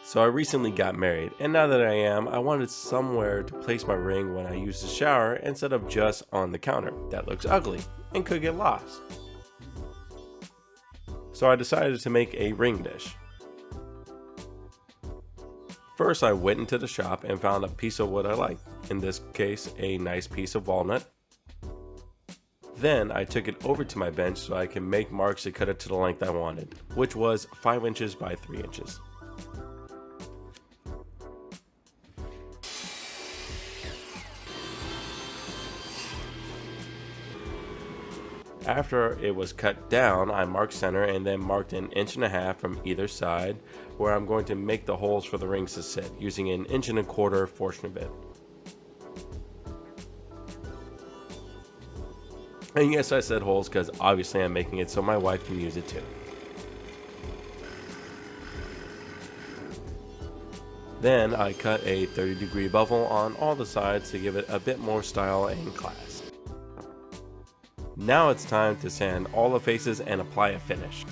So I recently got married, and now that I wanted somewhere to place my ring when I use the shower instead of just on the counter. That looks ugly and could get lost. So I decided to make a ring dish. First I went into the shop and found a piece of wood I liked, in this case a nice piece of walnut. Then I took it over to my bench so I can make marks to cut it to the length I wanted, which was 5 inches by 3 inches. After it was cut down, I marked center and then marked 1.5 inches from either side where I'm going to make the holes for the rings to sit, using 1.25 inch Forstner bit. And yes, I said holes because obviously I'm making it so my wife can use it too. Then I cut a 30-degree bevel on all the sides to give it a bit more style and class. Now it's time to sand all the faces and apply a finish.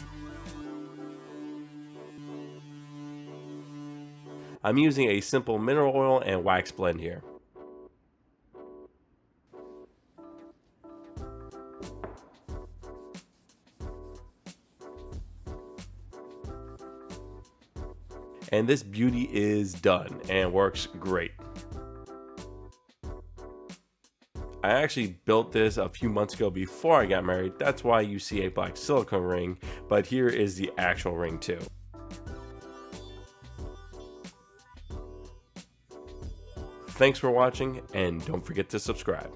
I'm using a simple mineral oil and wax blend here. And this beauty is done and works great. I actually built this a few months ago before I got married. That's why you see a black silicone ring, but here is the actual ring too. Thanks for watching, and don't forget to subscribe.